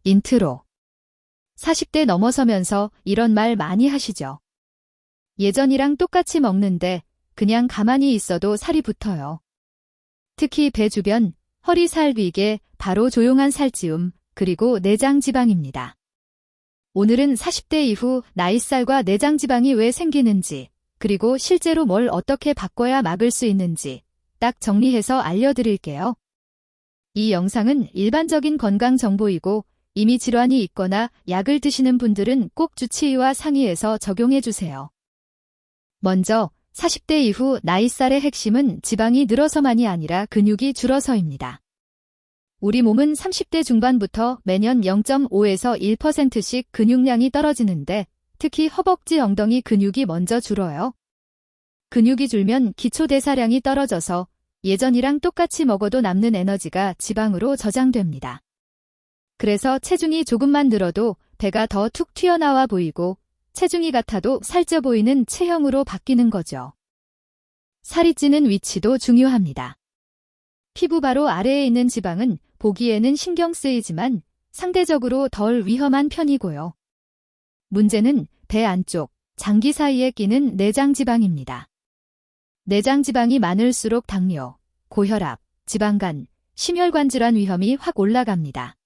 인트로. 40대 넘어서면서 이런 말 많이 하시죠? 예전이랑 똑같이 먹는데 그냥 가만히 있어도 살이 붙어요. 특히 배 주변, 허리 살 위계, 바로 조용한 살찌움, 그리고 내장 지방입니다. 오늘은 40대 이후 나이살과 내장 지방이 왜 생기는지, 그리고 실제로 뭘 어떻게 바꿔야 막을 수 있는지 딱 정리해서 알려드릴게요. 이 영상은 일반적인 건강 정보이고 이미 질환이 있거나 약을 드시는 분들은 꼭 주치의와 상의해서 적용해주세요. 먼저 40대 이후 나이살의 핵심은 지방이 늘어서만이 아니라 근육이 줄어서입니다. 우리 몸은 30대 중반부터 매년 0.5에서 1%씩 근육량이 떨어지는데 특히 허벅지 엉덩이 근육이 먼저 줄어요. 근육이 줄면 기초대사량이 떨어져서 예전이랑 똑같이 먹어도 남는 에너지가 지방으로 저장됩니다. 그래서 체중이 조금만 늘어도 배가 더 툭 튀어나와 보이고 체중이 같아도 살쪄 보이는 체형으로 바뀌는 거죠. 살이 찌는 위치도 중요합니다. 피부 바로 아래에 있는 지방은 보기에는 신경 쓰이지만 상대적으로 덜 위험한 편이고요. 문제는 배 안쪽, 장기 사이에 끼는 내장지방입니다. 내장지방이 많을수록 당뇨, 고혈압, 지방간, 심혈관 질환 위험이 확 올라갑니다.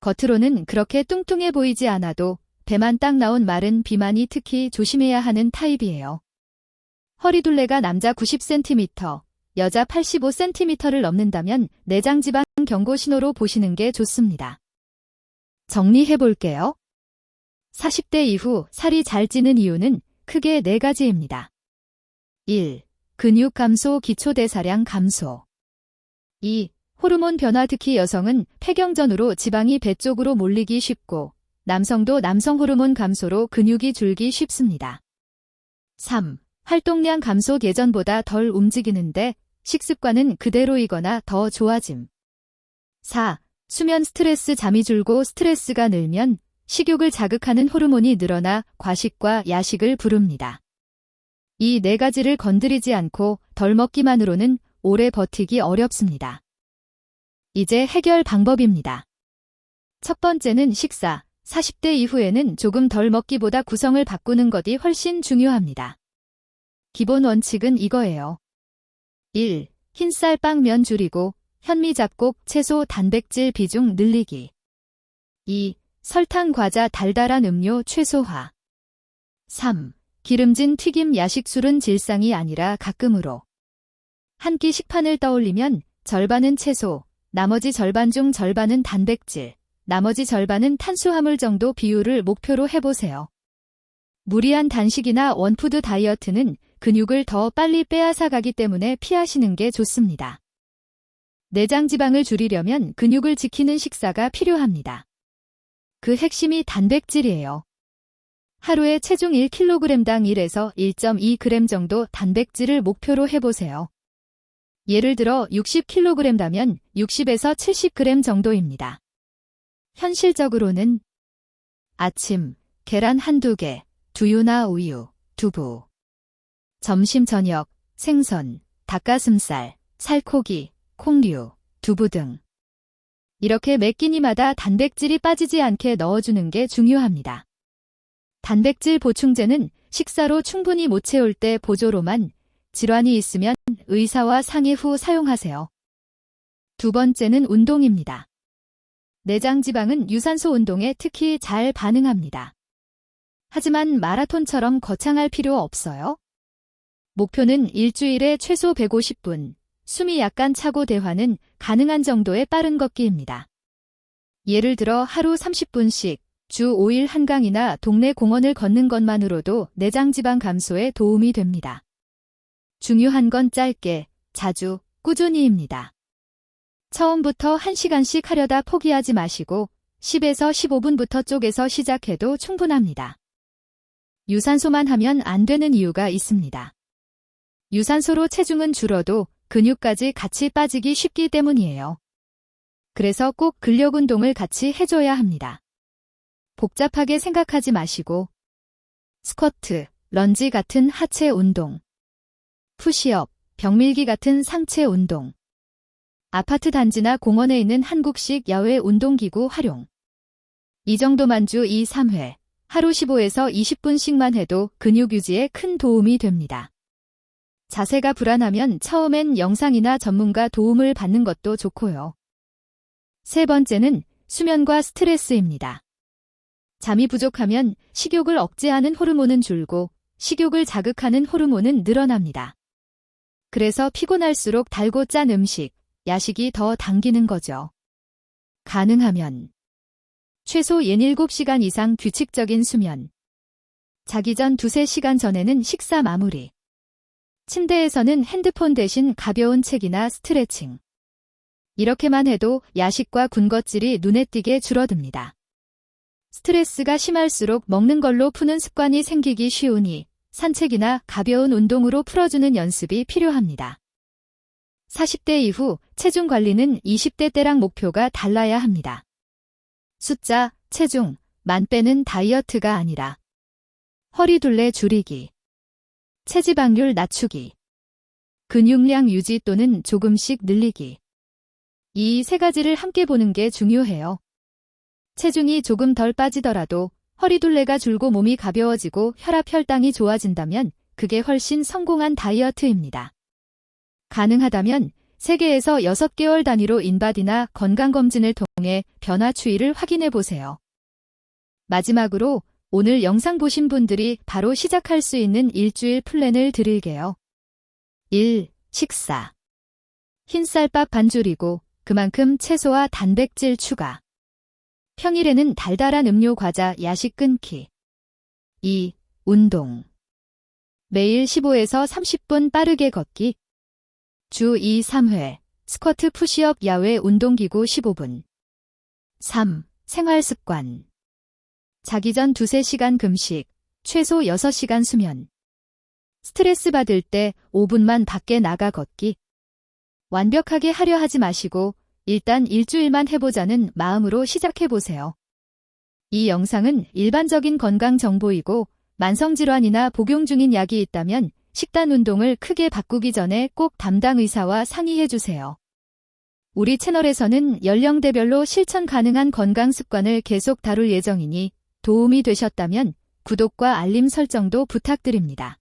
겉으로는 그렇게 뚱뚱해 보이지 않아도 배만 딱 나온 마른 비만이 특히 조심해야 하는 타입이에요. 허리둘레가 남자 90cm, 여자 85cm를 넘는다면 내장지방 경고 신호로 보시는 게 좋습니다. 정리해볼게요. 40대 이후 살이 잘 찌는 이유는 크게 4가지입니다. 1. 근육 감소, 기초대사량 감소. 2. 호르몬 변화, 특히 여성은 폐경전으로 지방이 배 쪽으로 몰리기 쉽고 남성도 남성 호르몬 감소로 근육이 줄기 쉽습니다. 3. 활동량 감소, 예전보다 덜 움직이는데 식습관은 그대로이거나 더 좋아짐. 4. 수면 스트레스, 잠이 줄고 스트레스가 늘면 식욕을 자극하는 호르몬이 늘어나 과식과 야식을 부릅니다. 이 4가지를 건드리지 않고 덜 먹기만으로는 오래 버티기 어렵습니다. 이제 해결 방법입니다. 첫 번째는 식사. 40대 이후에는 조금 덜 먹기보다 구성을 바꾸는 것이 훨씬 중요합니다. 기본 원칙은 이거예요. 1. 흰쌀, 빵, 면 줄이고 현미, 잡곡, 채소, 단백질 비중 늘리기. 2. 설탕, 과자, 달달한 음료 최소화. 3. 기름진 튀김, 야식, 술은 질상이 아니라 가끔으로. 한 끼 식판을 떠올리면 절반은 채소, 나머지 절반 중 절반은 단백질, 나머지 절반은 탄수화물 정도 비율을 목표로 해보세요. 무리한 단식이나 원푸드 다이어트는 근육을 더 빨리 빼앗아가기 때문에 피하시는 게 좋습니다. 내장 지방을 줄이려면 근육을 지키는 식사가 필요합니다. 그 핵심이 단백질이에요. 하루에 체중 1kg당 1에서 1.2g 정도 단백질을 목표로 해보세요. 예를 들어 60kg라면 60에서 70g 정도입니다. 현실적으로는 아침, 계란 1~2개, 두유나 우유, 두부. 점심, 저녁, 생선, 닭가슴살, 살코기, 콩류, 두부 등. 이렇게 매 끼니마다 단백질이 빠지지 않게 넣어주는 게 중요합니다. 단백질 보충제는 식사로 충분히 못 채울 때 보조로만, 질환이 있으면 의사와 상의 후 사용하세요. 두 번째는 운동입니다. 내장 지방은 유산소 운동에 특히 잘 반응합니다. 하지만 마라톤처럼 거창할 필요 없어요. 목표는 일주일에 최소 150분, 숨이 약간 차고 대화는 가능한 정도의 빠른 걷기입니다. 예를 들어 하루 30분씩 주 5일 한강이나 동네 공원을 걷는 것만으로도 내장 지방 감소에 도움이 됩니다. 중요한 건 짧게, 자주, 꾸준히입니다. 처음부터 1시간씩 하려다 포기하지 마시고 10에서 15분부터 쪼개서 시작해도 충분합니다. 유산소만 하면 안 되는 이유가 있습니다. 유산소로 체중은 줄어도 근육까지 같이 빠지기 쉽기 때문이에요. 그래서 꼭 근력 운동을 같이 해줘야 합니다. 복잡하게 생각하지 마시고 스쿼트, 런지 같은 하체 운동, 푸시업, 벽밀기 같은 상체 운동, 아파트 단지나 공원에 있는 한국식 야외 운동기구 활용, 이 정도만 주 2, 3회, 하루 15에서 20분씩만 해도 근육 유지에 큰 도움이 됩니다. 자세가 불안하면 처음엔 영상이나 전문가 도움을 받는 것도 좋고요. 세 번째는 수면과 스트레스입니다. 잠이 부족하면 식욕을 억제하는 호르몬은 줄고 식욕을 자극하는 호르몬은 늘어납니다. 그래서 피곤할수록 달고 짠 음식, 야식이 더 당기는 거죠. 가능하면 최소 7시간 이상 규칙적인 수면. 자기 전 2-3시간 전에는 식사 마무리. 침대에서는 핸드폰 대신 가벼운 책이나 스트레칭. 이렇게만 해도 야식과 군것질이 눈에 띄게 줄어듭니다. 스트레스가 심할수록 먹는 걸로 푸는 습관이 생기기 쉬우니 산책이나 가벼운 운동으로 풀어주는 연습이 필요합니다. 40대 이후 체중 관리는 20대 때랑 목표가 달라야 합니다. 숫자, 체중, 만 빼는 다이어트가 아니라 허리둘레 줄이기, 체지방률 낮추기, 근육량 유지 또는 조금씩 늘리기. 이 세 가지를 함께 보는 게 중요해요. 체중이 조금 덜 빠지더라도 허리둘레가 줄고 몸이 가벼워지고 혈압 혈당이 좋아진다면 그게 훨씬 성공한 다이어트입니다. 가능하다면 3개에서 6개월 단위로 인바디나 건강검진을 통해 변화 추이를 확인해 보세요. 마지막으로 오늘 영상 보신 분들이 바로 시작할 수 있는 일주일 플랜을 드릴게요. 1. 식사. 흰쌀밥 반 줄이고 그만큼 채소와 단백질 추가. 평일에는 달달한 음료, 과자, 야식 끊기. 2. 운동. 매일 15에서 30분 빠르게 걷기. 주 2, 3회. 스쿼트, 푸시업, 야외 운동기구 15분. 3. 생활습관. 자기 전 2-3시간 금식, 최소 6시간 수면. 스트레스 받을 때 5분만 밖에 나가 걷기. 완벽하게 하려 하지 마시고 일단 일주일만 해보자는 마음으로 시작해보세요. 이 영상은 일반적인 건강 정보이고 만성질환이나 복용 중인 약이 있다면 식단 운동을 크게 바꾸기 전에 꼭 담당 의사와 상의해주세요. 우리 채널에서는 연령대별로 실천 가능한 건강 습관을 계속 다룰 예정이니 도움이 되셨다면 구독과 알림 설정도 부탁드립니다.